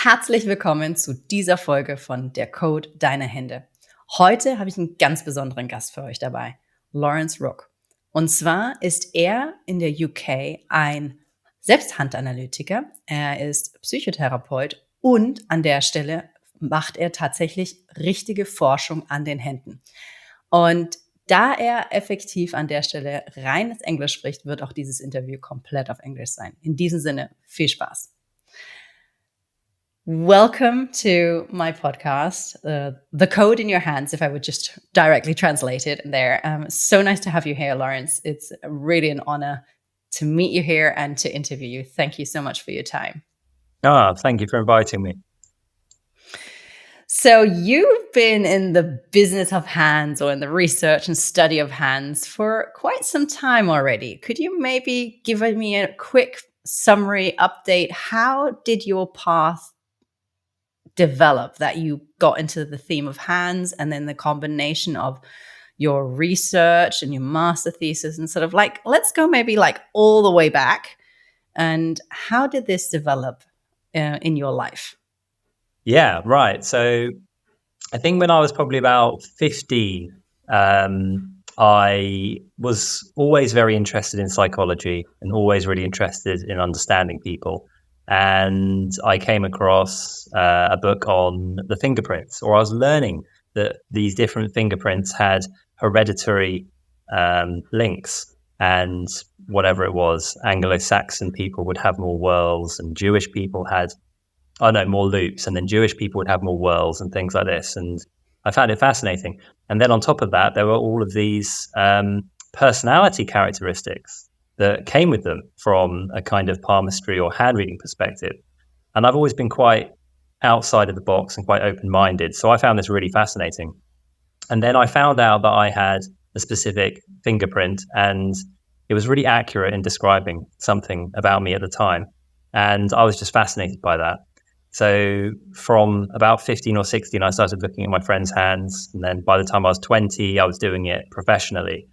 Herzlich willkommen zu dieser Folge von Der Code deiner Hände. Heute habe ich einen ganz besonderen Gast für euch dabei, Lawrence Rook. Und zwar ist er in der UK ein Selbsthandanalytiker. Er ist Psychotherapeut und an der Stelle macht er tatsächlich richtige Forschung an den Händen. Und da er effektiv an der Stelle reines Englisch spricht, wird auch dieses Interview komplett auf Englisch sein. In diesem Sinne, viel Spaß. Welcome to my podcast, The Code in Your Hands, if I would just directly translate it there. So nice to have you here, Lawrence. It's really an honor to meet you here and to interview you. Thank you so much for your time. Thank you for inviting me. So you've been in the business of hands or in the research and study of hands for quite some time already. Could you maybe give me a quick summary update? How did your path develop that you got into the theme of hands, and then the combination of your research and your master thesis, and sort of like, let's go maybe like all the way back. And how did this develop in your life? Yeah, right. So I think when I was probably about 15, I was always very interested in psychology and always really interested in understanding people. And I came across a book on the fingerprints, or I was learning that these different fingerprints had hereditary links, and whatever it was, Anglo-Saxon people would have more whorls and Jewish people had, more loops, and then Jewish people would have more whorls and things like this. And I found it fascinating. And then on top of that, there were all of these personality characteristics that came with them from a kind of palmistry or hand reading perspective. And I've always been quite outside of the box and quite open-minded. So I found this really fascinating. And then I found out that I had a specific fingerprint, and it was really accurate in describing something about me at the time. And I was just fascinated by that. So from about 15 or 16, I started looking at my friends' hands. And then by the time I was 20, I was doing it professionally.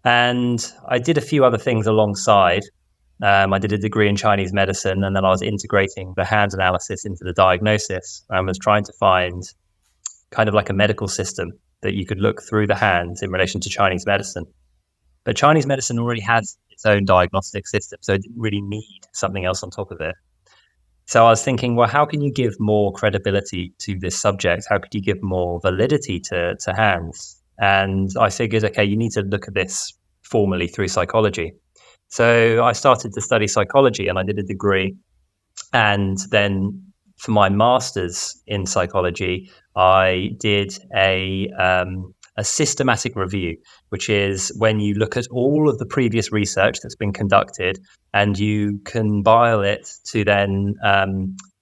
And I did a few other things alongside. I did a degree in Chinese medicine, and then I was integrating the hand analysis into the diagnosis. I was trying to find kind of like a medical system that you could look through the hands in relation to Chinese medicine. But Chinese medicine already has its own diagnostic system, so it didn't really need something else on top of it. So I was thinking, well, how can you give more credibility to this subject? How could you give more validity to hands? And I figured, okay, you need to look at this formally through psychology. So I started to study psychology, and I did a degree. And then for my master's in psychology, I did a systematic review, which is when you look at all of the previous research that's been conducted and you compile it to then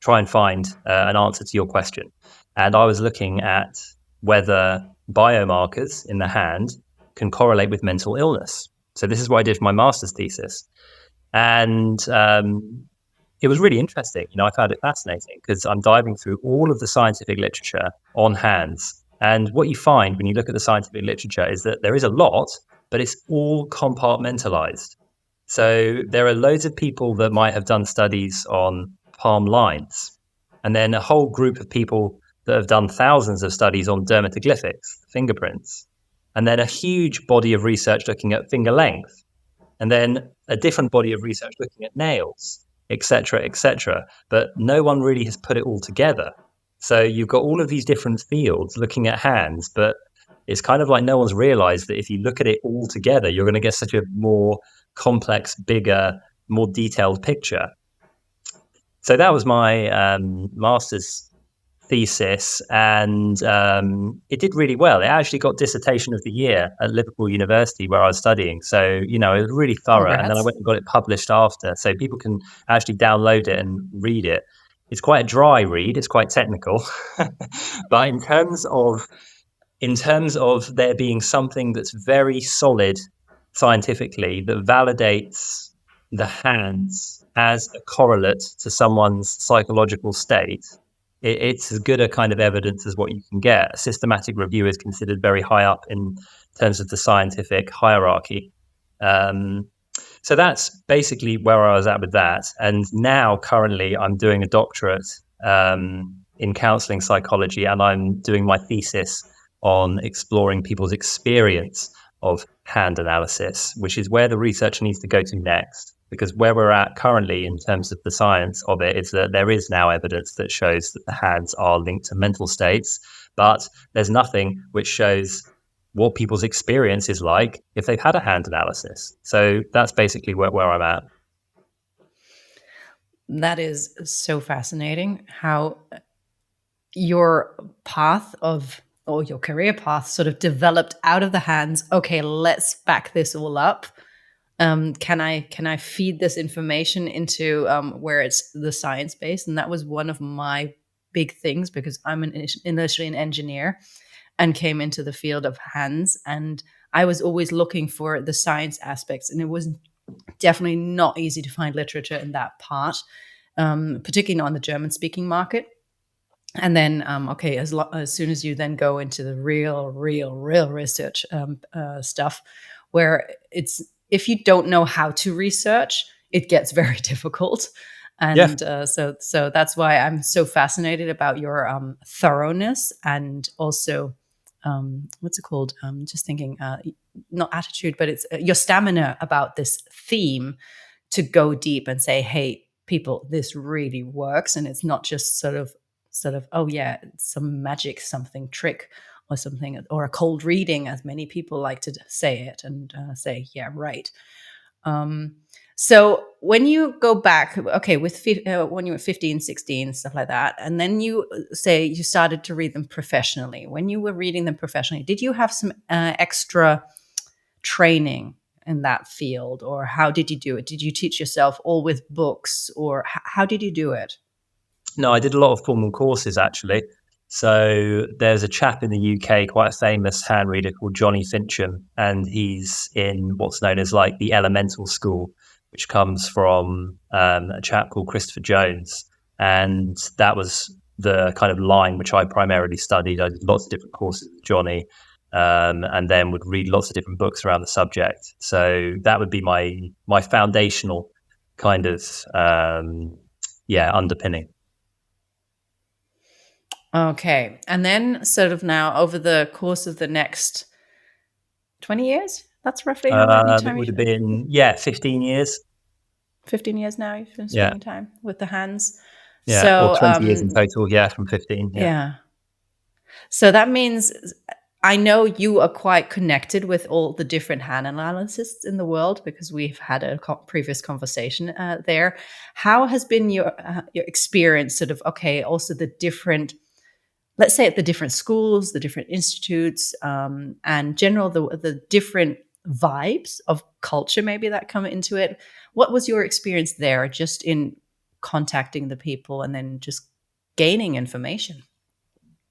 try and find an answer to your question. And I was looking at whether biomarkers in the hand can correlate with mental illness. So this is what I did for my master's thesis. And it was really interesting. I found it fascinating because I'm diving through all of the scientific literature on hands. And what you find when you look at the scientific literature is that there is a lot, but it's all compartmentalized. So there are loads of people that might have done studies on palm lines, and then a whole group of people that have done thousands of studies on dermatoglyphics, fingerprints, and then a huge body of research looking at finger length, and then a different body of research looking at nails, etc., etc. But no one really has put it all together. So you've got all of these different fields looking at hands, but it's kind of like no one's realized that if you look at it all together, you're going to get such a more complex, bigger, more detailed picture. So that was my master's thesis, and it did really well. It actually got dissertation of the year at Liverpool University where I was studying. So, it was really thorough. Congrats. And then I went and got it published after, so people can actually download it and read it. It's quite a dry read. It's quite technical. But in terms of there being something that's very solid scientifically that validates the hands as a correlate to someone's psychological state, it's as good a kind of evidence as what you can get. A systematic review is considered very high up in terms of the scientific hierarchy. So that's basically where I was at with that. And now currently I'm doing a doctorate in counseling psychology, and I'm doing my thesis on exploring people's experience of hand analysis, which is where the research needs to go to next. Because where we're at currently in terms of the science of it is that there is now evidence that shows that the hands are linked to mental states, but there's nothing which shows what people's experience is like if they've had a hand analysis. So that's basically where I'm at. That is so fascinating how your path or your career path sort of developed out of the hands. Okay, let's back this all up. Can I feed this information into where it's the science based? And that was one of my big things, because I'm initially an engineer and came into the field of hands, and I was always looking for the science aspects, and it was definitely not easy to find literature in that part, particularly not on the German speaking market. And then, as soon as you then go into the real research stuff, where it's, if you don't know how to research, it gets very difficult. And so that's why I'm so fascinated about your thoroughness, and also, what's it called? Just thinking, not attitude, but it's your stamina about this theme to go deep and say, hey, people, this really works. And it's not just sort of, oh yeah, it's some magic, something trick or something, or a cold reading, as many people like to say it, and say, yeah, right. So when you go back, okay, with when you were 15, 16, stuff like that, and then you say you started to read them professionally. When you were reading them professionally, did you have some extra training in that field, or how did you do it? Did you teach yourself all with books, or how did you do it? No, I did a lot of formal courses, actually. So there's a chap in the UK, quite a famous hand reader, called Johnny Fincham, and he's in what's known as like the Elemental School, which comes from a chap called Christopher Jones. And that was the kind of line which I primarily studied. I did lots of different courses with Johnny, and then would read lots of different books around the subject. So that would be my foundational kind of underpinning. Okay. And then sort of now over the course of the next 20 years, that's roughly how many time it would have been, 15 years. 15 years now you've been spending time with the hands. Yeah, so, or 20 years in total, from 15. Yeah. So that means I know you are quite connected with all the different hand analysts in the world, because we've had a previous conversation there. How has been your experience sort of, okay, also the different, let's say at the different schools, the different institutes, and general, the different vibes of culture maybe that come into it. What was your experience there, just in contacting the people and then just gaining information?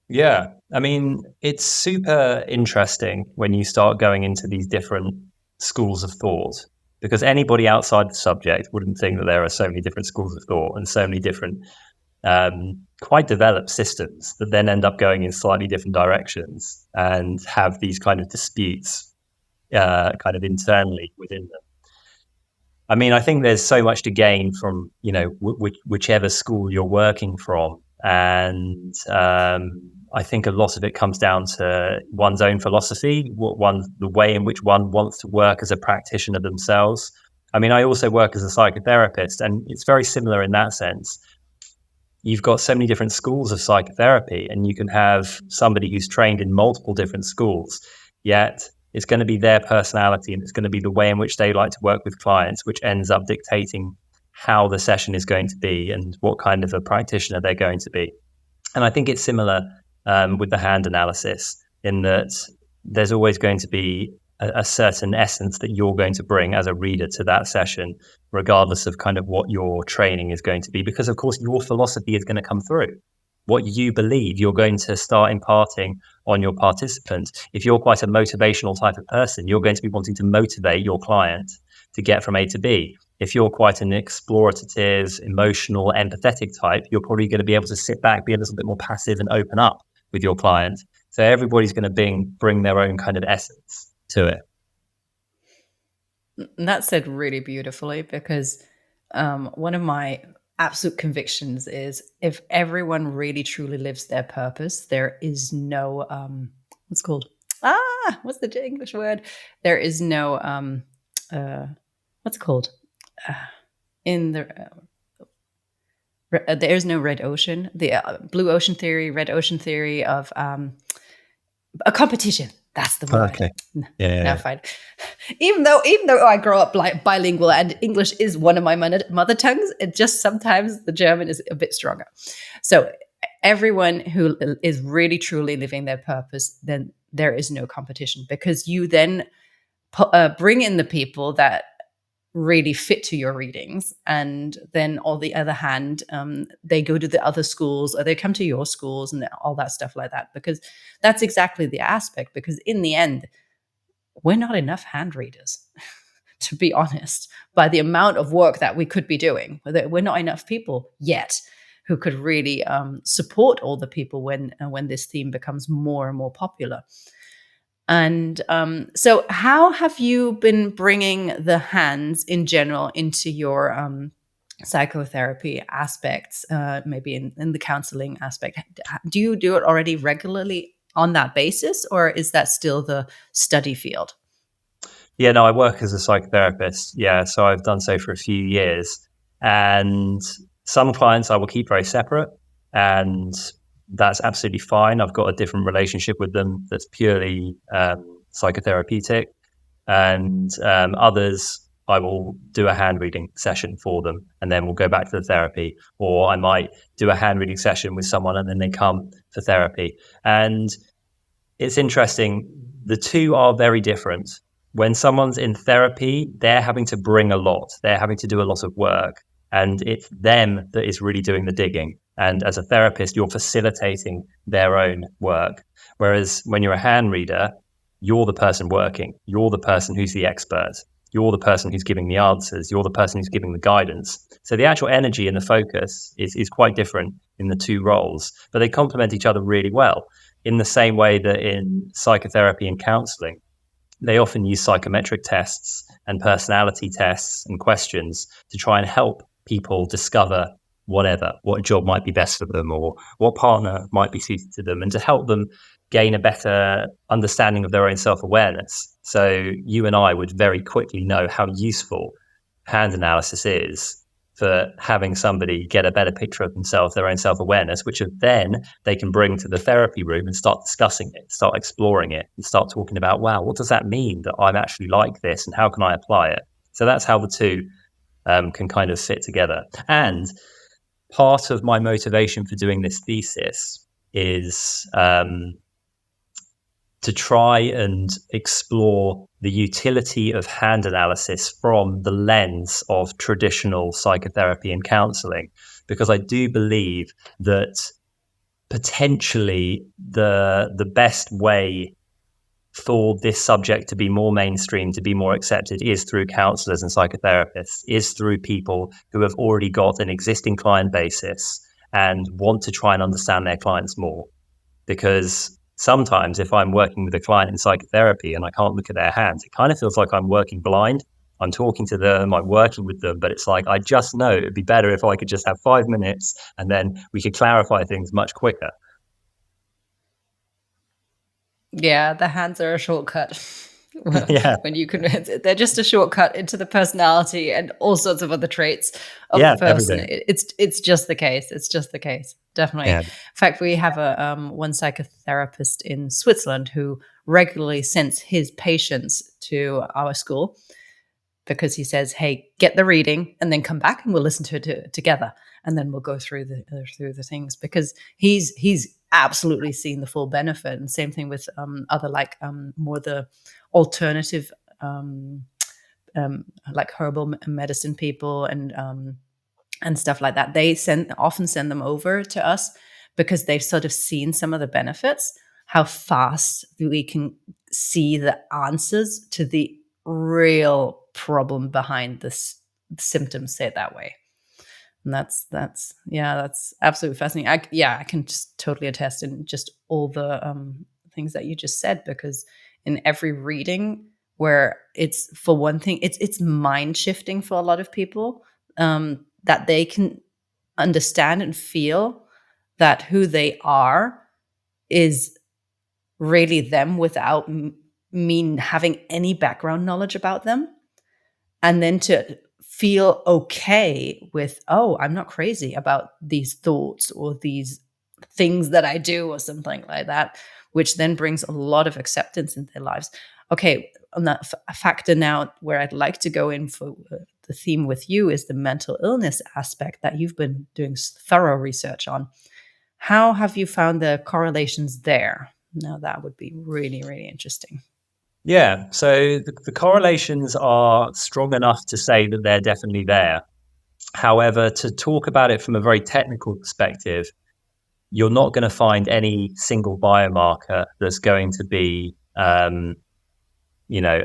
Yeah, I mean, it's super interesting when you start going into these different schools of thought, because anybody outside the subject wouldn't think that there are so many different schools of thought and so many different quite developed systems that then end up going in slightly different directions and have these kind of disputes kind of internally within them. I mean, I think there's so much to gain from, whichever school you're working from. And I think a lot of it comes down to one's own philosophy, the way in which one wants to work as a practitioner themselves. I mean, I also work as a psychotherapist, and it's very similar in that sense. You've got so many different schools of psychotherapy, and you can have somebody who's trained in multiple different schools, yet it's going to be their personality and it's going to be the way in which they like to work with clients, which ends up dictating how the session is going to be and what kind of a practitioner they're going to be. And I think it's similar with the hand analysis, in that there's always going to be a certain essence that you're going to bring as a reader to that session, regardless of kind of what your training is going to be, because of course your philosophy is going to come through. What you believe, you're going to start imparting on your participant. If you're quite a motivational type of person, you're going to be wanting to motivate your client to get from A to B. If you're quite an explorative, emotional, empathetic type, you're probably going to be able to sit back, be a little bit more passive and open up with your client. So everybody's going to bring their own kind of essence to it. And that said really beautifully, because one of my absolute convictions is if everyone really truly lives their purpose, there is no what's called what's the English word? There is no what's it called in the there is no red ocean. The blue ocean theory, red ocean theory of a competition. That's the word. Okay. Yeah. Fine. Even though I grow up like bilingual and English is one of my mother tongues, it just sometimes the German is a bit stronger. So everyone who is really truly living their purpose, then there is no competition, because you then bring in the people that really fit to your readings, and then on the other hand, they go to the other schools or they come to your schools and all that stuff like that, because that's exactly the aspect. Because in the end, we're not enough hand readers, to be honest, by the amount of work that we could be doing. We're not enough people yet who could really support all the people when this theme becomes more and more popular. And so how have you been bringing the hands in general into your psychotherapy aspects, maybe in the counseling aspect? Do you do it already regularly on that basis, or is that still the study field? Yeah, no, I work as a psychotherapist. Yeah, so I've done so for a few years. And some clients I will keep very separate, and that's absolutely fine. I've got a different relationship with them that's purely psychotherapeutic. And others, I will do a hand reading session for them, and then we'll go back to the therapy. Or I might do a hand reading session with someone, and then they come for therapy. And it's interesting. The two are very different. When someone's in therapy, they're having to bring a lot. They're having to do a lot of work, and it's them that is really doing the digging. And as a therapist, you're facilitating their own work. Whereas when you're a hand reader, you're the person working. You're the person who's the expert. You're the person who's giving the answers. You're the person who's giving the guidance. So the actual energy and the focus is quite different in the two roles, but they complement each other really well, in the same way that in psychotherapy and counseling, they often use psychometric tests and personality tests and questions to try and help people discover what job might be best for them, or what partner might be suited to them, and to help them gain a better understanding of their own self-awareness. So you and I would very quickly know how useful hand analysis is for having somebody get a better picture of themselves, their own self-awareness, which then they can bring to the therapy room and start discussing it, start exploring it, and start talking about, wow, what does that mean that I'm actually like this, and how can I apply it? So that's how the two can kind of fit together. And part of my motivation for doing this thesis is to try and explore the utility of hand analysis from the lens of traditional psychotherapy and counseling, because I do believe that potentially the best way for this subject to be more mainstream, to be more accepted, is through counselors and psychotherapists, is through people who have already got an existing client basis and want to try and understand their clients more. Because sometimes if I'm working with a client in psychotherapy and I can't look at their hands, it kind of feels like I'm working blind. I'm talking to them, I'm working with them, but it's like, I just know it'd be better if I could just have 5 minutes and then we could clarify things much quicker. Yeah, the hands are a shortcut. Yeah. When you can, they're just a shortcut into the personality and all sorts of other traits of Yeah, the person. everything. It's just the case. It's just the case. Definitely. Yeah. In fact, we have a one psychotherapist in Switzerland who regularly sends his patients to our school, because he says, "Hey, get the reading and then come back and we'll listen to it together, and then we'll go through the things," because he's absolutely seen the full benefit. And same thing with other more the alternative like herbal medicine people and stuff like that. They often send them over to us because they've sort of seen some of the benefits, how fast we can see the answers to the real problem behind this symptoms, say it that way. And that's absolutely fascinating. I can just totally attest in just all the things that you just said, because in every reading where it's, for one thing, it's mind shifting for a lot of people, that they can understand and feel that who they are is really them without me having any background knowledge about them. And then to feel okay with, oh, I'm not crazy about these thoughts or these things that I do or something like that, which then brings a lot of acceptance in their lives. Okay, on that factor now, where I'd like to go in for the theme with you is the mental illness aspect that you've been doing thorough research on. How have you found the correlations there? Now, that would be really, really interesting. Yeah, so the correlations are strong enough to say that they're definitely there. However, to talk about it from a very technical perspective, you're not going to find any single biomarker that's going to be, a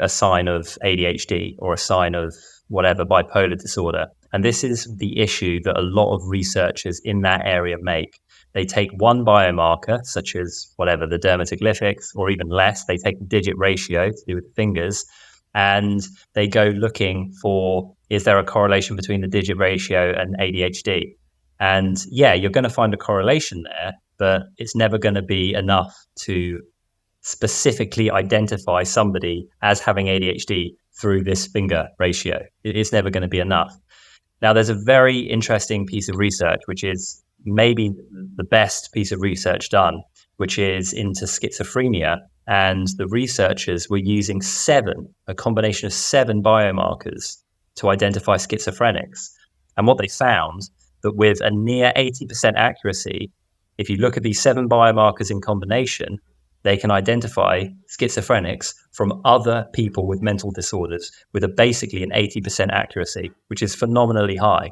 sign of ADHD or a sign of whatever bipolar disorder. And this is the issue that a lot of researchers in that area make. They take one biomarker, such as whatever, the dermatoglyphics, or even less. They take the digit ratio to do with the fingers, and they go looking for, is there a correlation between the digit ratio and ADHD? And yeah, you're going to find a correlation there, but it's never going to be enough to specifically identify somebody as having ADHD through this finger ratio. It's never going to be enough. Now, there's a very interesting piece of research, which is maybe the best piece of research done, which is into schizophrenia. And the researchers were using a combination of 7 biomarkers to identify schizophrenics. And what they found, that with a near 80% accuracy, if you look at these 7 biomarkers in combination, they can identify schizophrenics from other people with mental disorders with basically an 80% accuracy, which is phenomenally high.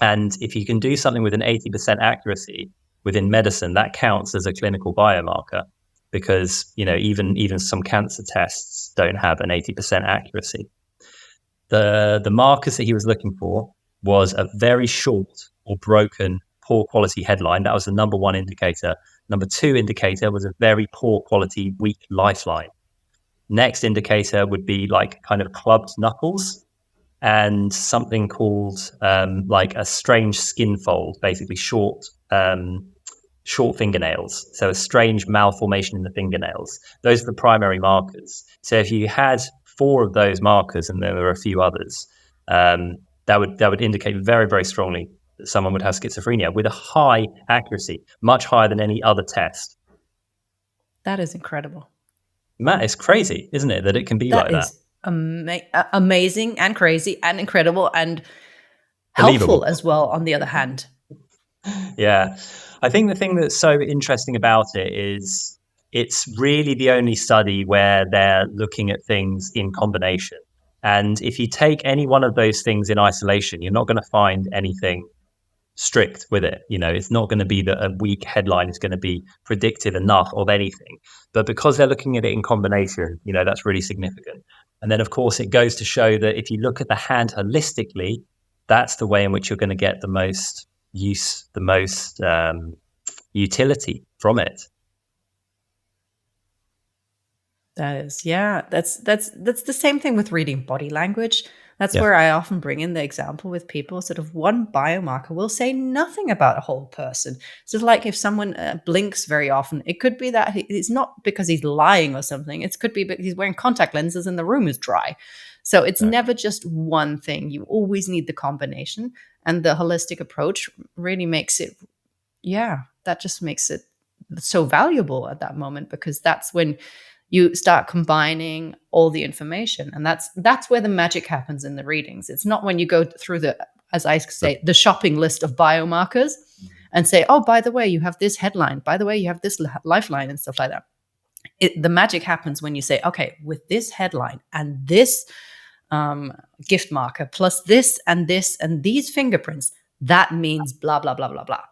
And if you can do something with an 80% accuracy within medicine, that counts as a clinical biomarker, because even some cancer tests don't have an 80% accuracy. The markers that he was looking for was a very short or broken, poor quality headline. That was the number 1 indicator. Number 2 indicator was a very poor quality, weak lifeline. Next indicator would be like kind of clubbed knuckles, and something called like a strange skin fold, basically short fingernails. So a strange malformation in the fingernails. Those are the primary markers. So if you had 4 of those markers, and there were a few others, that would indicate very, very strongly that someone would have schizophrenia with a high accuracy, much higher than any other test. That is incredible. Matt, it's crazy, isn't it, that it can be like that? Amazing and crazy and incredible and helpful as well, on the other hand. Yeah. I think the thing that's so interesting about it is it's really the only study where they're looking at things in combination. And if you take any one of those things in isolation, you're not going to find anything strict with it. It's not going to be that a weak headline is going to be predictive enough of anything. But because they're looking at it in combination, that's really significant. And then, of course, it goes to show that if you look at the hand holistically, that's the way in which you're going to get the most use, the most utility from it. That's the same thing with reading body language. That's where I often bring in the example with people. Sort of one biomarker will say nothing about a whole person. So like if someone blinks very often, it could be that it's not because he's lying or something. It could be because he's wearing contact lenses and the room is dry. So it's never just one thing. You always need the combination. And the holistic approach really makes it, that just makes it so valuable at that moment, because that's when you start combining all the information. And that's where the magic happens in the readings. It's not when you go through as I say, the shopping list of biomarkers and say, oh, by the way, you have this headline. By the way, you have this lifeline and stuff like that. The magic happens when you say, okay, with this headline and this gift marker plus this and these fingerprints, that means blah, blah, blah, blah, blah.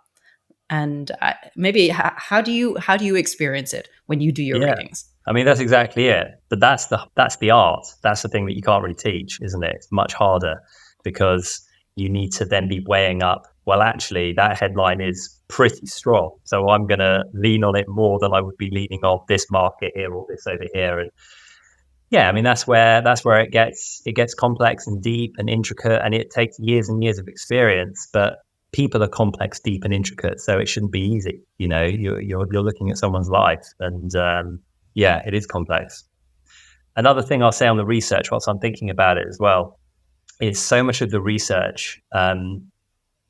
And maybe how do you experience it when you do your readings? I mean, that's exactly it. But that's the art. That's the thing that you can't really teach, isn't it? It's much harder because you need to then be weighing up, well, actually, that headline is pretty strong, so I'm going to lean on it more than I would be leaning on this market here or this over here. And Yeah, I mean that's where it gets complex and deep and intricate, and it takes years and years of experience. But people are complex, deep, and intricate, so it shouldn't be easy. You know, you're looking at someone's life, and yeah, it is complex. Another thing I'll say on the research, whilst I'm thinking about it as well, is so much of the research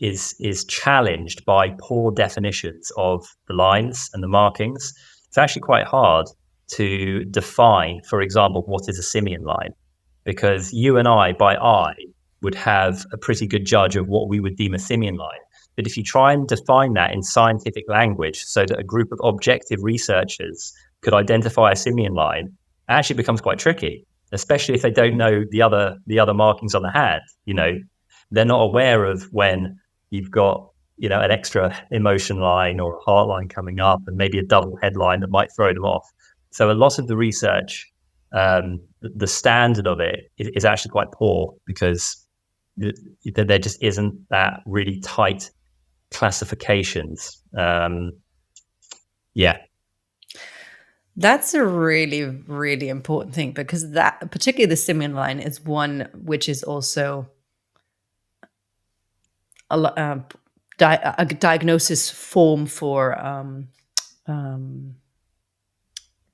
is challenged by poor definitions of the lines and the markings. It's actually quite hard to define, for example, what is a simian line, because you and I, by eye, would have a pretty good judge of what we would deem a simian line. But if you try and define that in scientific language so that a group of objective researchers could identify a simian line, it actually becomes quite tricky, especially if they don't know the other markings on the hand. You know, they're not aware of when you've got, you know, an extra emotion line or a heart line coming up, and maybe a double headline that might throw them off. So a lot of the research, the standard of it is actually quite poor, because there just isn't that really tight classifications. Yeah. That's a really, really important thing, because that, particularly the simian line, is one which is also a diagnosis form for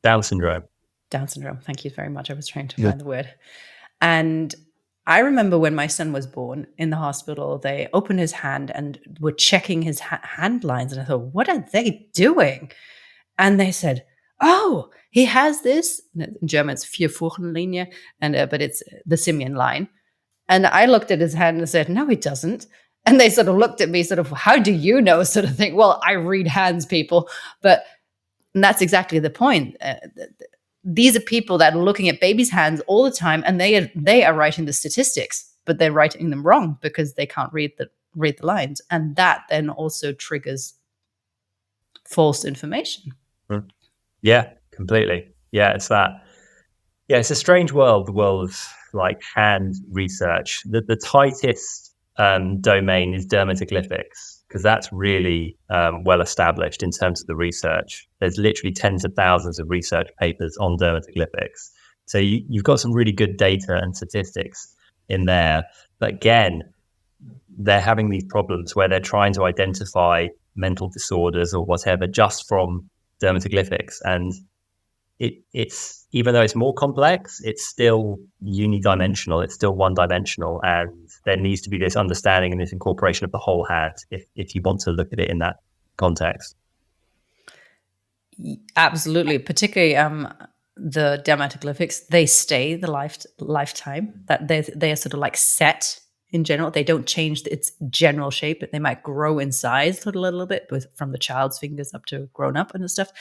Down syndrome. Down syndrome. Thank you very much. I was trying to find the word. And I remember when my son was born in the hospital, they opened his hand and were checking his hand lines. And I thought, what are they doing? And they said, oh, he has this. In German, it's Vierfurchenlinie, but it's the simian line. And I looked at his hand and said, no, he doesn't. And they sort of looked at me sort of, how do you know, sort of thing. Well, I read hands, people. And that's exactly the point. These are people that are looking at babies' hands all the time, and they are writing the statistics, but they're writing them wrong because they can't read the lines. And that then also triggers false information. Yeah, completely. Yeah, it's that. Yeah, it's a strange world, the world of like hand research. The tightest domain is dermatoglyphics, because that's really well established in terms of the research. There's literally tens of thousands of research papers on dermatoglyphics. So you've got some really good data and statistics in there. But again, they're having these problems where they're trying to identify mental disorders or whatever just from dermatoglyphics. And it's even though it's more complex, it's still unidimensional. It's still one-dimensional, and there needs to be this understanding and this incorporation of the whole hand if you want to look at it in that context. Absolutely, particularly the dermatoglyphics. They stay the lifetime. That they are sort of like set in general. They don't change its general shape, but they might grow in size a little bit, from the child's fingers up to grown up and stuff.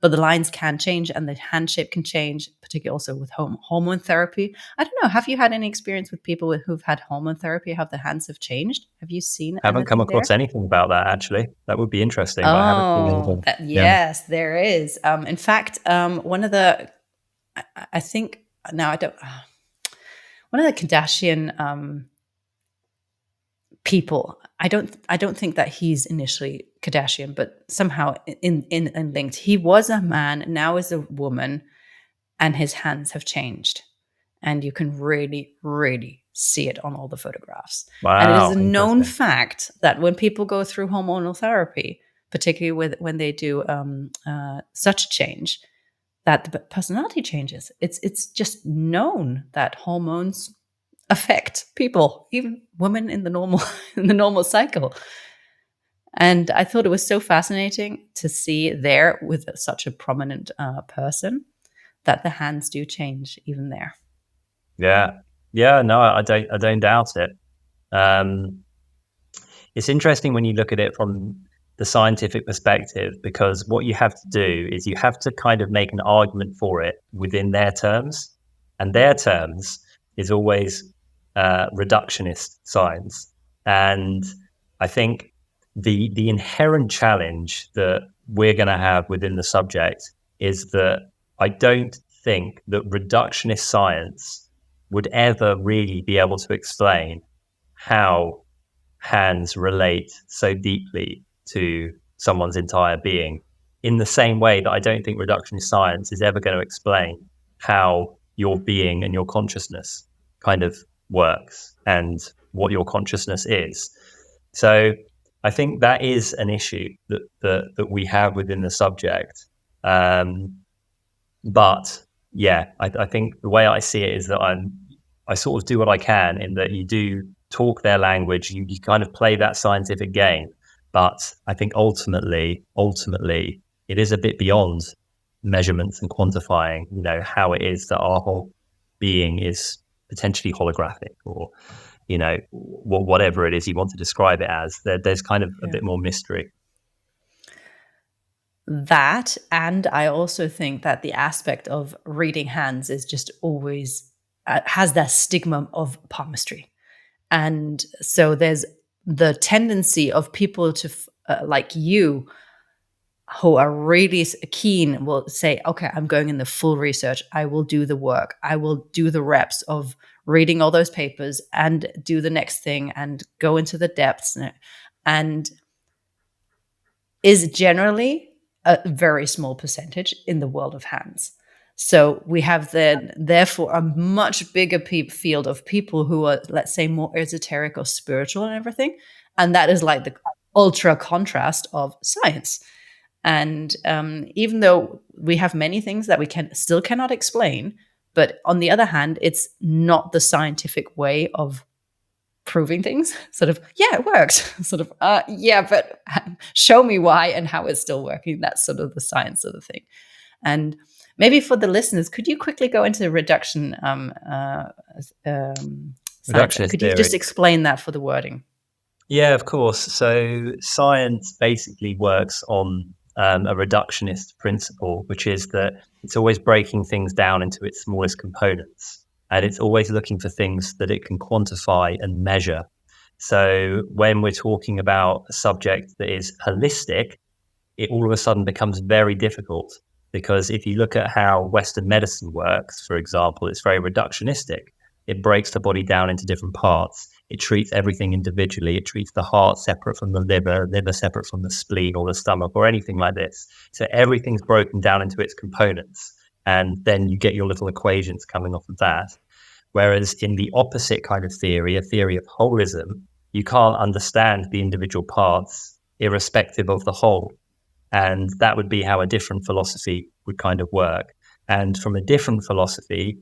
But the lines can change, and the hand shape can change, particularly also with hormone therapy. I don't know. Have you had any experience with people who've had hormone therapy, how the hands have changed? Have you seen? I haven't come across anything about that, actually. That would be interesting. Oh, but I haven't seen anything. Yes, there is. In fact, one of the, I think, now I don't, one of the Kardashian people, I don't think that he's initially Kardashian, but somehow in linked. He was a man, now is a woman, and his hands have changed. And you can really, really see it on all the photographs. Wow, and it is a known fact that when people go through hormonal therapy, particularly when they do such a change, that the personality changes. It's just known that hormones affect people, even women in the normal cycle. And I thought it was so fascinating to see there with such a prominent person that the hands do change even there. Yeah, no, I don't doubt it. It's interesting when you look at it from the scientific perspective, because what you have to do is you have to kind of make an argument for it within their terms, and their terms is always reductionist science. And I think the inherent challenge that we're going to have within the subject is that I don't think that reductionist science would ever really be able to explain how hands relate so deeply to someone's entire being, in the same way that I don't think reductionist science is ever going to explain how your being and your consciousness kind of works and what your consciousness is. So I think that is an issue that we have within the subject. But yeah, I think the way I see it is that I sort of do what I can, in that you do talk their language, you kind of play that scientific game. But I think ultimately, it is a bit beyond measurements and quantifying, how it is that our whole being is potentially holographic, or, whatever it is you want to describe it as. There's kind of a bit more mystery. That, and I also think that the aspect of reading hands is just always has that stigma of palmistry. And so there's the tendency of people to like you, who are really keen, will say, okay, I'm going in the full research. I will do the work. I will do the reps of reading all those papers and do the next thing and go into the depths, and is generally a very small percentage in the world of hands. So we have then, therefore, a much bigger field of people who are, let's say, more esoteric or spiritual and everything. And that is like the ultra contrast of science. And even though we have many things that we cannot explain, but on the other hand, it's not the scientific way of proving things. Sort of, yeah, it works. Sort of, yeah, but show me why and how it's still working. That's sort of the science of the thing. And maybe for the listeners, could you quickly go into reduction? Reductionist could you just explain that for the wording? Yeah, of course. So science basically works on a reductionist principle, which is that it's always breaking things down into its smallest components. And it's always looking for things that it can quantify and measure. So when we're talking about a subject that is holistic, it all of a sudden becomes very difficult, because if you look at how Western medicine works, for example, it's very reductionistic. It breaks the body down into different parts. It treats everything individually. It treats the heart separate from the liver separate from the spleen or the stomach or anything like this. So everything's broken down into its components. And then you get your little equations coming off of that. Whereas in the opposite kind of theory, a theory of holism, you can't understand the individual parts irrespective of the whole. And that would be how a different philosophy would kind of work. And from a different philosophy,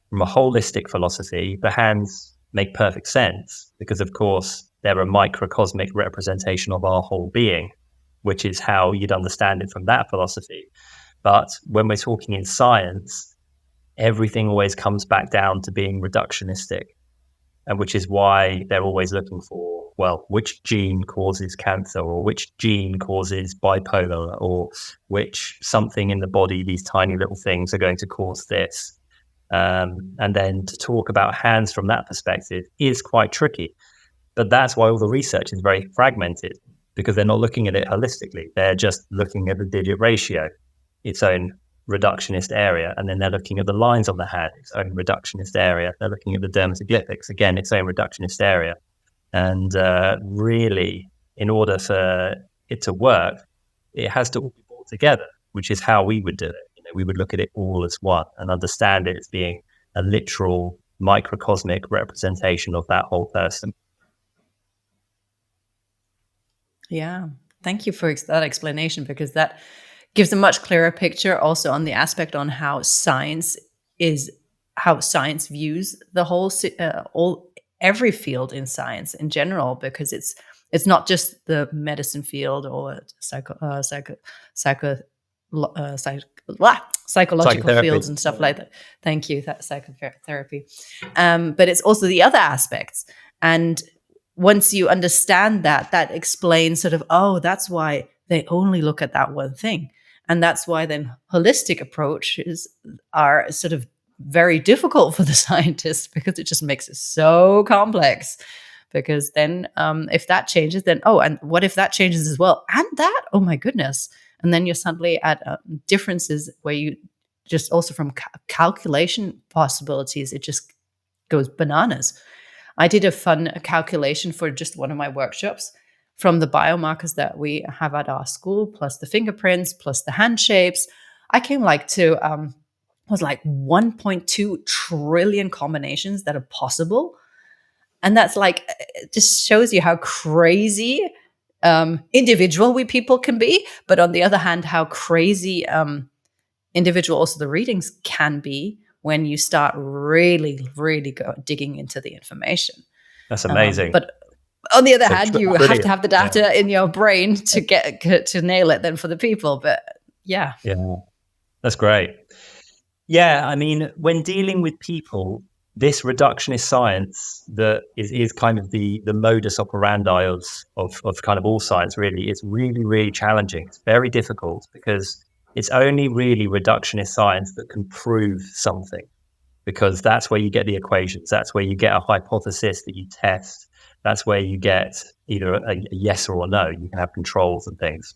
from a holistic philosophy, the hands make perfect sense, because of course they're a microcosmic representation of our whole being, which is how you'd understand it from that philosophy. But when we're talking in science, everything always comes back down to being reductionistic, and which is why they're always looking for, well, which gene causes cancer, or which gene causes bipolar, or which something in the body, these tiny little things, are going to cause this. And then to talk about hands from that perspective is quite tricky. But that's why all the research is very fragmented, because they're not looking at it holistically. They're just looking at the digit ratio, its own reductionist area. And then they're looking at the lines on the hand, its own reductionist area. They're looking at the dermatoglyphics, again, its own reductionist area. And really, in order for it to work, it has to all be brought together, which is how we would do it. We would look at it all as one and understand it as being a literal microcosmic representation of that whole person. Yeah, thank you for that explanation, because that gives a much clearer picture also on the aspect on how science views the whole every field in science in general, because it's not just the medicine field or psychological fields and stuff like that. Thank you, that psychotherapy. But it's also the other aspects. And once you understand that explains sort of, oh, that's why they only look at that one thing. And that's why then holistic approaches are sort of very difficult for the scientists, because it just makes it so complex. Because then if that changes, then, oh, and what if that changes as well? And that, oh my goodness. And then you're suddenly at differences where you just also from calculation possibilities, it just goes bananas. I did a fun calculation for just one of my workshops from the biomarkers that we have at our school, plus the fingerprints, plus the hand shapes. I came to was like 1.2 trillion combinations that are possible. And that's like, it just shows you how crazy individual we people can be. But on the other hand, how crazy individual also the readings can be when you start really, really digging into the information. That's amazing. But on the other hand, you have to have the data in your brain to to nail it then for the people. But yeah, that's great. Yeah, I mean, when dealing with people, this reductionist science that is kind of the modus operandi of kind of all science, really, it's really, really challenging. It's very difficult because it's only really reductionist science that can prove something, because that's where you get the equations. That's where you get a hypothesis that you test. That's where you get either a yes or a no. You can have controls and things.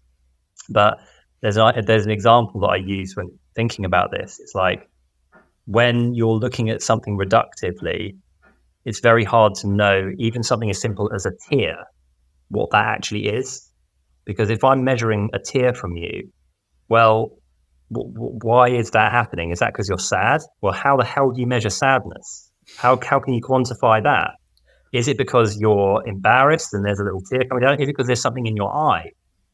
But there's an example that I use when thinking about this. It's like when you're looking at something reductively, it's very hard to know even something as simple as a tear, what that actually is. Because if I'm measuring a tear from you, well, why is that happening? Is that because you're sad? Well, how the hell do you measure sadness? How can you quantify that? Is it because you're embarrassed and there's a little tear coming down? Is it because there's something in your eye?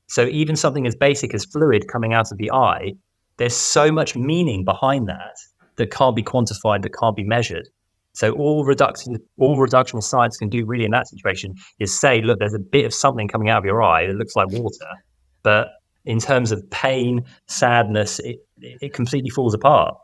So even something as basic as fluid coming out of the eye, there's so much meaning behind that can't be quantified, that can't be measured. So all reductionist science can do really in that situation is say, look, there's a bit of something coming out of your eye that looks like water, but in terms of pain, sadness, it completely falls apart.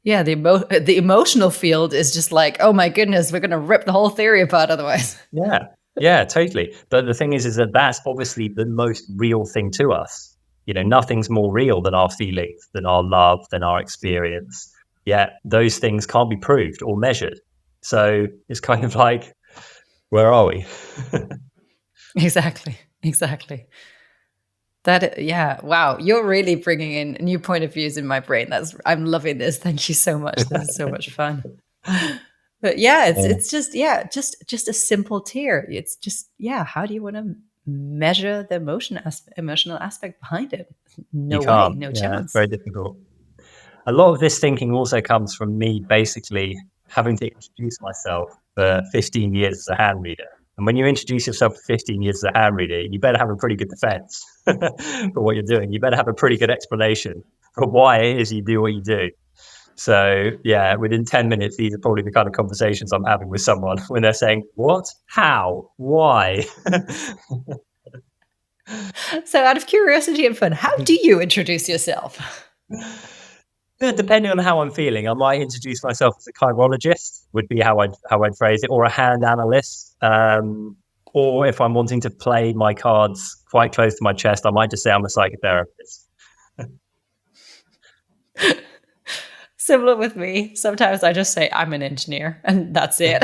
Yeah, the emotional field is just like, oh my goodness, we're going to rip the whole theory apart otherwise. Yeah, totally. But the thing is that that's obviously the most real thing to us. You know, nothing's more real than our feelings, than our love, than our experience. Yet those things can't be proved or measured. So it's kind of like, where are we? Exactly. Wow, you're really bringing in new point of views in my brain. I'm loving this. Thank you so much. This is so much fun. But yeah, it's just a simple tear. It's just, how do you want to measure the emotional aspect behind it? No way, no chance. It's very difficult. A lot of this thinking also comes from me basically having to introduce myself for 15 years as a hand reader. And when you introduce yourself for 15 years as a hand reader, you better have a pretty good defense for what you're doing. You better have a pretty good explanation for why it is you do what you do. So yeah, within 10 minutes, these are probably the kind of conversations I'm having with someone when they're saying, what, how, why? So out of curiosity and fun, how do you introduce yourself? Depending on how I'm feeling, I might introduce myself as a chirologist, would be how I'd phrase it, or a hand analyst. Or if I'm wanting to play my cards quite close to my chest, I might just say I'm a psychotherapist. Similar with me. Sometimes I just say I'm an engineer and that's it.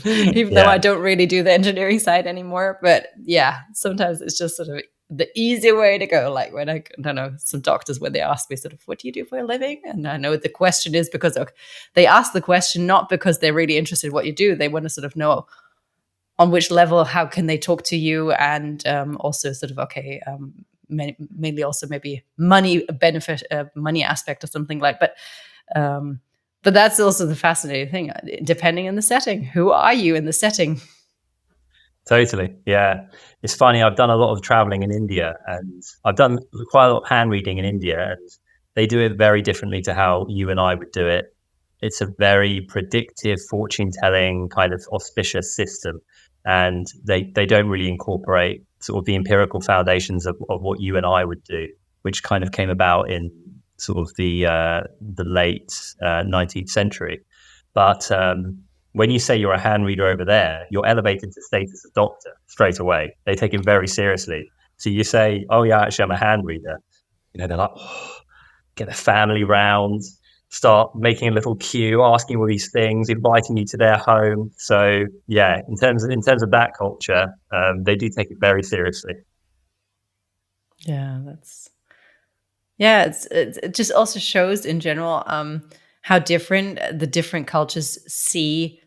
Even though I don't really do the engineering side anymore. But yeah, sometimes it's just sort of the easy way to go. Like when I don't know, some doctors, when they ask me sort of, what do you do for a living? And I know the question is because they ask the question not because they're really interested in what you do. They want to sort of know on which level, how can they talk to you? And also sort of, mainly also maybe money benefit, money aspect or something like. But that's also the fascinating thing. Depending on the setting, who are you in the setting? Totally, yeah. It's funny. I've done a lot of traveling in India, and I've done quite a lot of hand reading in India, and they do it very differently to how you and I would do it. It's a very predictive, fortune telling kind of auspicious system, and they don't really incorporate sort of the empirical foundations of what you and I would do, which kind of came about in sort of the late 19th century. But when you say you're a hand reader over there, you're elevated to status of doctor straight away. They take it very seriously. So you say, oh yeah, actually I'm a hand reader. You know, they're like, get the family round, start making a little queue, asking all these things, inviting you to their home. So yeah, in terms of that culture, they do take it very seriously. Yeah, it just also shows in general how different the different cultures see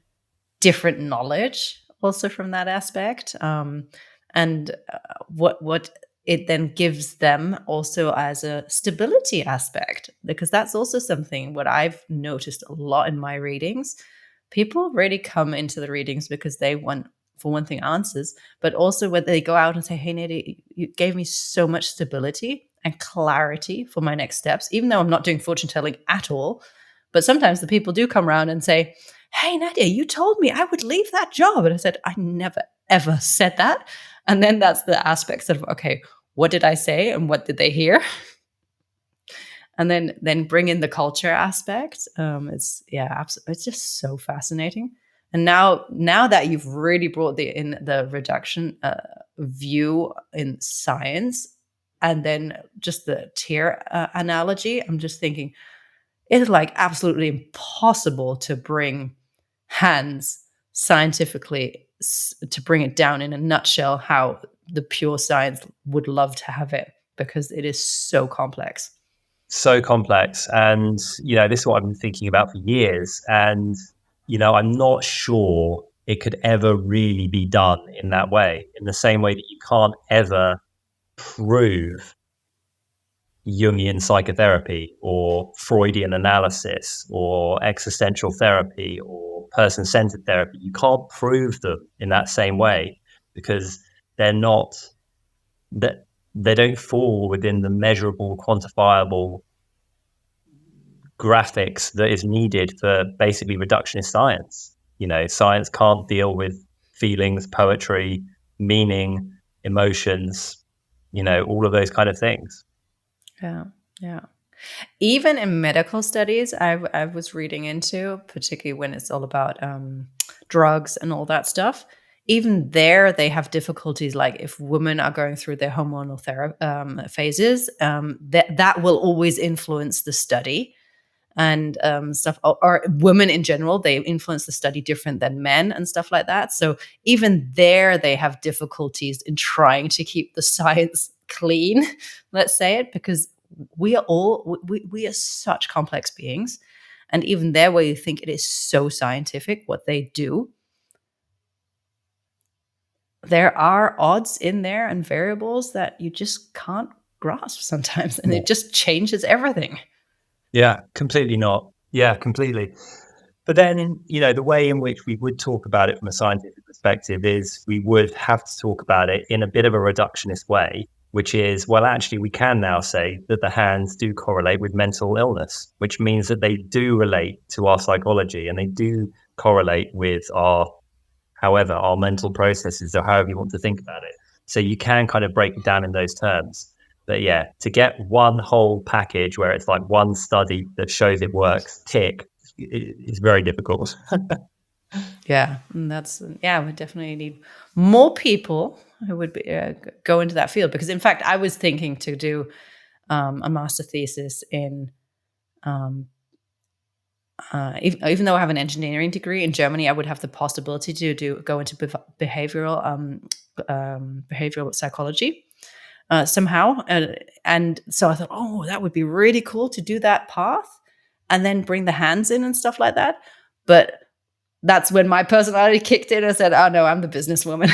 different knowledge also from that aspect. And what it then gives them also as a stability aspect, because that's also something what I've noticed a lot in my readings. People really come into the readings because they want, for one thing, answers, but also when they go out and say, hey, Nadia, you gave me so much stability and clarity for my next steps, even though I'm not doing fortune telling at all. But sometimes the people do come around and say, hey, Nadia, you told me I would leave that job. And I said, I never, ever said that. And then that's the aspects of, okay, what did I say and what did they hear? And then bring in the culture aspect. It's just so fascinating. And now that you've really brought the reduction view in science, and then just the tier analogy, I'm just thinking it is like absolutely impossible to bring hands scientifically, to bring it down in a nutshell how the pure science would love to have it, because it is so complex. So complex. And, this is what I've been thinking about for years. And, I'm not sure it could ever really be done in that way, in the same way that you can't ever prove Jungian psychotherapy or Freudian analysis or existential therapy or person-centered therapy. You can't prove them in that same way because they're not, that they don't fall within the measurable, quantifiable graphics that is needed for basically reductionist science. Science can't deal with feelings, poetry, meaning, emotions, all of those kind of things. Yeah. Even in medical studies, I was reading into, particularly when it's all about drugs and all that stuff. Even there, they have difficulties. Like if women are going through their hormonal phases, that will always influence the study and stuff. Or women in general, they influence the study different than men and stuff like that. So even there, they have difficulties in trying to keep the science clean. Let's say it, because we are such complex beings, and even there, where you think it is so scientific what they do, there are odds in there and variables that you just can't grasp sometimes, and it just changes everything. Yeah, completely not. Yeah, completely. But then, the way in which we would talk about it from a scientific perspective is we would have to talk about it in a bit of a reductionist way, which is, well, actually, we can now say that the hands do correlate with mental illness, which means that they do relate to our psychology and they do correlate with our mental processes, or however you want to think about it. So you can kind of break it down in those terms. But yeah, to get one whole package where it's like one study that shows it works, tick, it's very difficult. Yeah, and we definitely need more people who would go into that field, because in fact I was thinking to do a master thesis in even though I have an engineering degree in Germany, I would have the possibility to go into behavioral psychology somehow, and so I thought, oh, that would be really cool to do that path and then bring the hands in and stuff like that. But that's when my personality kicked in and said, oh no, I'm the businesswoman.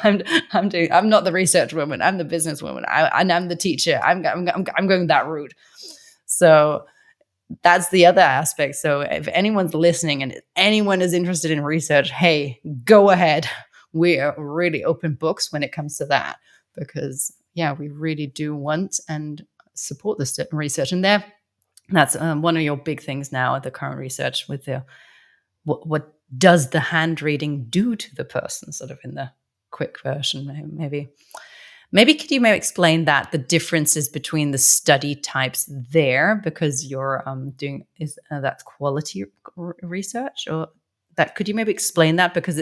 I'm not the research woman. I'm the businesswoman. And I'm the teacher. I'm going that route. So that's the other aspect. So if anyone's listening and anyone is interested in research, hey, go ahead. We are really open books when it comes to that, because we really do want and support this research. And that's one of your big things now, the current research with the what does the hand reading do to the person, sort of in the quick version. Maybe could you explain that, the differences between the study types there, because you're doing that's quality research, or that, could you maybe explain that, because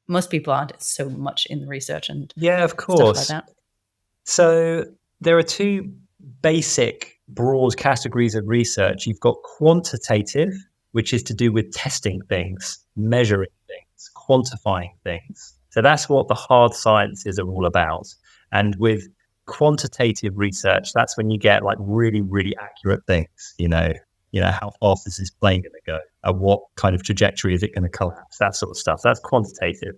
most people aren't so much in the research and of course stuff like that. So there are two basic broad categories of research. You've got quantitative, which is to do with testing things, measuring things, quantifying things. So that's what the hard sciences are all about. And with quantitative research, that's when you get like really, really accurate things. How fast is this plane going to go? At what kind of trajectory is it going to collapse? That sort of stuff. That's quantitative.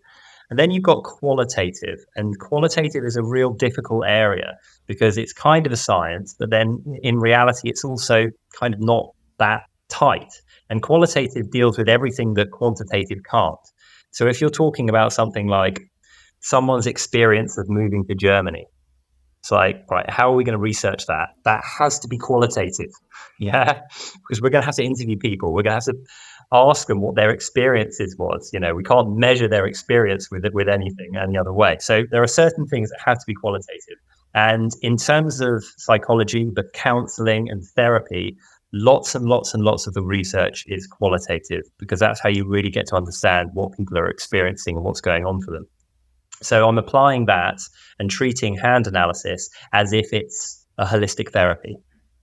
And then you've got qualitative, and qualitative is a real difficult area because it's kind of a science, but then in reality, it's also kind of not that tight. And qualitative deals with everything that quantitative can't. So if you're talking about something like someone's experience of moving to Germany, it's like, right, how are we going to research that? That has to be qualitative. Yeah. Because we're going to have to interview people. We're going to have to ask them what their experiences was. We can't measure their experience with anything any other way. So there are certain things that have to be qualitative. And in terms of psychology, but counseling and therapy, lots and lots and lots of the research is qualitative because that's how you really get to understand what people are experiencing and what's going on for them. So I'm applying that and treating hand analysis as if it's a holistic therapy.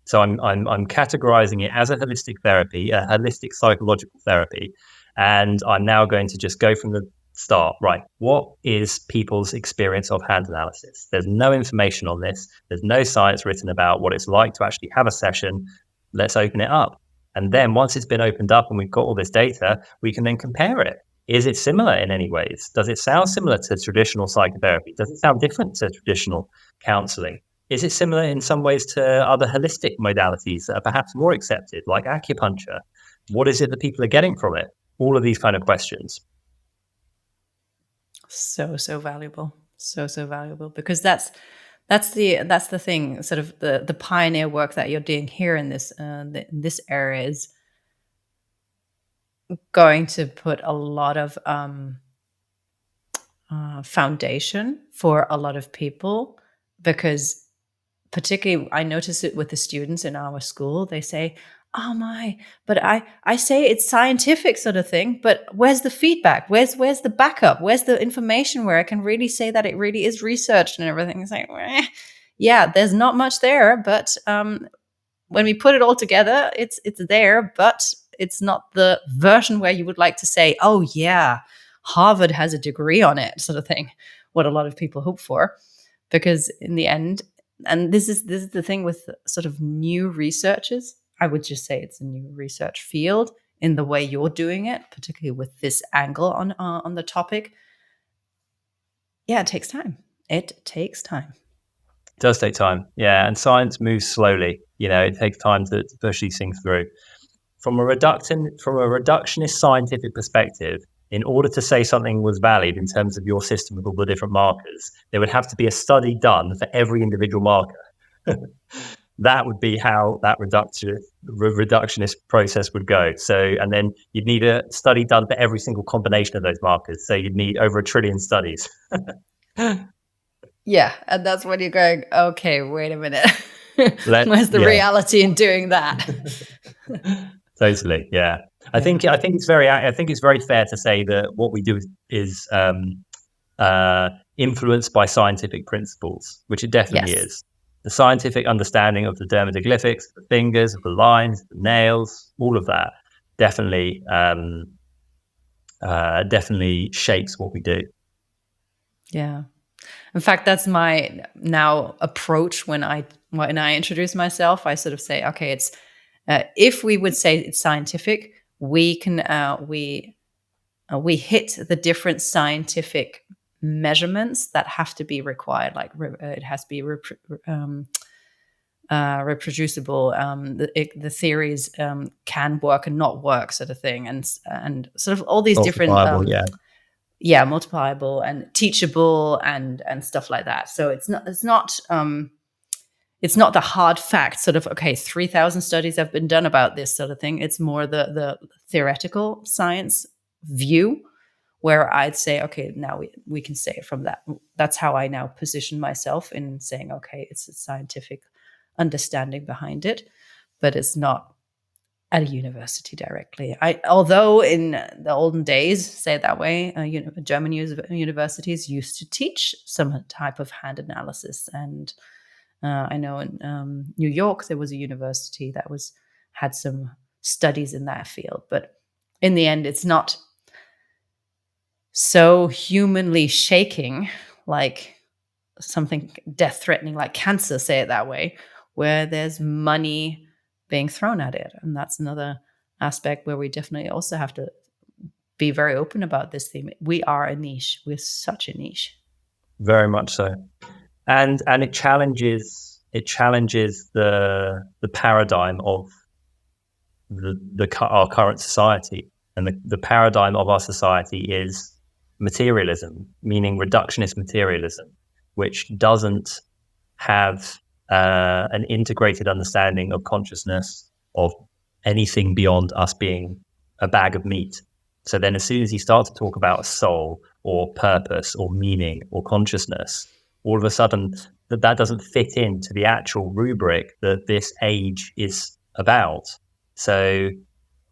So I'm categorizing it as a holistic therapy, a holistic psychological therapy, and I'm now going to just go from the start. Right, what is people's experience of hand analysis? There's no information on this. There's no science written about what it's like to actually have a session. Let's open it up. And then once it's been opened up and we've got all this data, we can then compare it. Is it similar in any ways? Does it sound similar to traditional psychotherapy? Does it sound different to traditional counseling? Is it similar in some ways to other holistic modalities that are perhaps more accepted, like acupuncture? What is it that people are getting from it? All of these kind of questions. So valuable. So valuable, because that's the thing, sort of the pioneer work that you're doing here in this area is going to put a lot of foundation for a lot of people, because particularly I notice it with the students in our school. They say, oh my, but I say it's scientific sort of thing, but where's the feedback? Where's the backup? Where's the information where I can really say that it really is researched and everything? It's like, yeah, there's not much there, but when we put it all together, it's there, but it's not the version where you would like to say, oh yeah, Harvard has a degree on it, sort of thing, what a lot of people hope for. Because in the end, and this is the thing with sort of new researchers, I would just say it's a new research field in the way you're doing it, particularly with this angle on the topic. Yeah, it takes time. It takes time. It does take time, yeah, and science moves slowly. It takes time to push these things through. From a reductionist scientific perspective, in order to say something was valid in terms of your system with all the different markers, there would have to be a study done for every individual marker. That would be how that reductionist process would go. So, and then you'd need a study done for every single combination of those markers. So you'd need over 1 trillion studies. Yeah, and that's when you're going, okay, wait a minute. Where's the reality in doing that? Totally, yeah. I think it's very fair to say that what we do is influenced by scientific principles, which it definitely is. The scientific understanding of the dermatoglyphics, the fingers, the lines, the nails, all of that definitely shapes what we do. Yeah. In fact, that's my now approach when I introduce myself. I sort of say, okay, it's if we would say it's scientific, we can we hit the different scientific measurements that have to be required. Like it has to be reproducible. The theories can work and not work, sort of thing, and sort of all these different. Multipliable and teachable and stuff like that. So it's not the hard fact, sort of, okay, 3,000 studies have been done about this sort of thing. It's more the theoretical science view, where I'd say, okay, now we can say it from that. That's how I now position myself in saying, okay, it's a scientific understanding behind it, but it's not at a university directly. Although in the olden days, say it that way, German universities used to teach some type of hand analysis, and I know in New York there was a university that had some studies in that field. But in the end, it's not so humanly shaking, like something death-threatening like cancer, say it that way, where there's money being thrown at it. And that's another aspect where we definitely also have to be very open about this theme. We are a niche. We're such a niche. Very much so. And it challenges the paradigm of our current society. And the paradigm of our society is materialism, meaning reductionist materialism, which doesn't have an integrated understanding of consciousness, of anything beyond us being a bag of meat. So then as soon as you start to talk about a soul or purpose or meaning or consciousness, all of a sudden that doesn't fit into the actual rubric that this age is about. So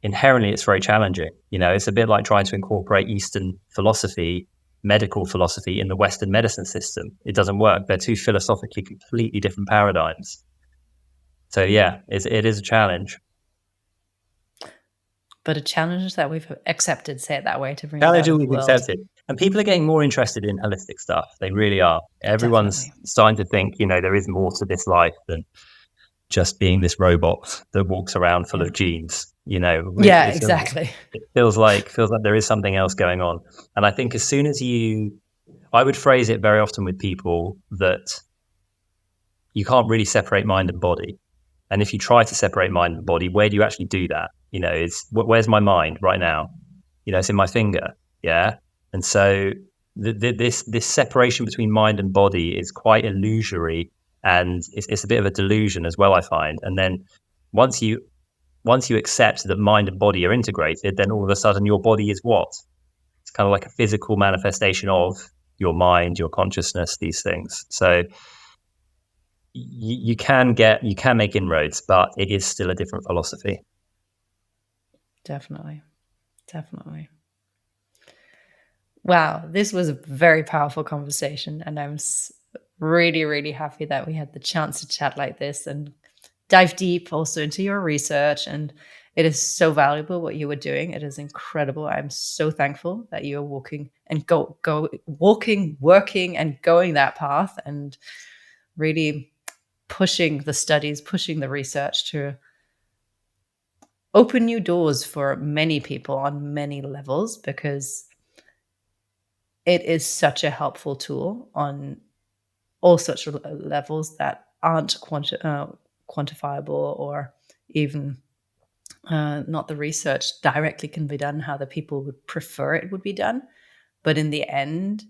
inherently it's very challenging. It's a bit like trying to incorporate Eastern philosophy, medical philosophy, in the Western medicine system. It doesn't work. They're two philosophically completely different paradigms. So yeah, it is a challenge. But a challenge that we've accepted, say it that way, to bring challenge it out we've accepted. And people are getting more interested in holistic stuff. They really are. Everyone's starting to think, there is more to this life than just being this robot that walks around full of genes. Exactly. It feels like there is something else going on. And I think as soon as I would phrase it very often with people that you can't really separate mind and body. And if you try to separate mind and body, where do you actually do that? Where's my mind right now? It's in my finger. Yeah. And so this separation between mind and body is quite illusory, and it's a bit of a delusion as well, I find. And then once you accept that mind and body are integrated, then all of a sudden your body is what? It's kind of like a physical manifestation of your mind, your consciousness, these things. So you can make inroads, but it is still a different philosophy. Definitely. Wow, this was a very powerful conversation, and I'm really, really happy that we had the chance to chat like this and dive deep also into your research. And it is so valuable what you were doing. It is incredible. I'm so thankful that you're working and going that path, and really pushing the studies, pushing the research to open new doors for many people on many levels, because it is such a helpful tool on all such levels that aren't quantifiable, or even not the research directly can be done how the people would prefer it would be done. But in the end,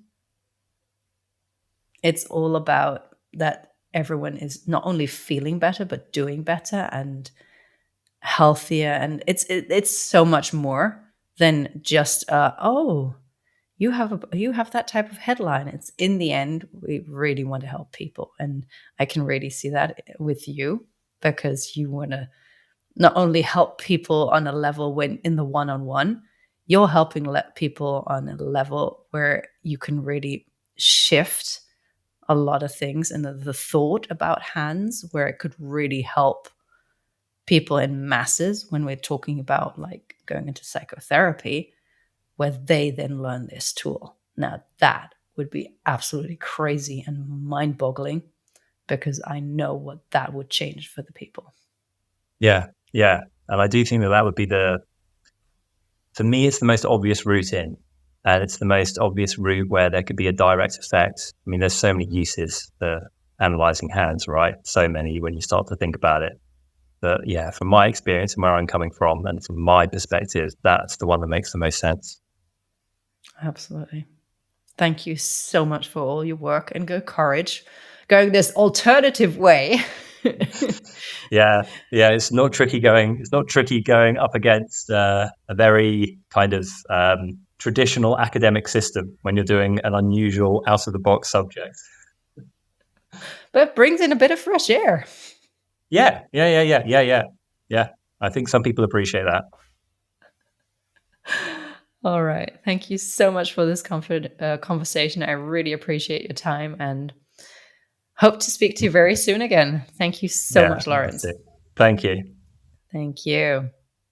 it's all about that everyone is not only feeling better, but doing better and healthier. And it's so much more than just you have that type of headline. It's in the end, we really want to help people, and I can really see that with you, because you want to not only help people on a level when in the one-on-one, you're helping people on a level where you can really shift a lot of things, and the thought about hands, where it could really help people in masses when we're talking about like going into psychotherapy, where they then learn this tool. Now that would be absolutely crazy and mind-boggling, because I know what that would change for the people. Yeah. And I do think that would be for me, it's the most obvious route in. And it's the most obvious route where there could be a direct effect. I mean, there's so many uses for analyzing hands, right? So many when you start to think about it. But yeah, from my experience and where I'm coming from and from my perspective, that's the one that makes the most sense. Absolutely. Thank you so much for all your work and good courage going this alternative way. Yeah. It's not tricky going up against a very kind of traditional academic system when you're doing an unusual out of the box subject. But it brings in a bit of fresh air. Yeah. I think some people appreciate that. All right. Thank you so much for this conversation. I really appreciate your time and hope to speak to you very soon again. Thank you so much, Lawrence. Thank you. Thank you.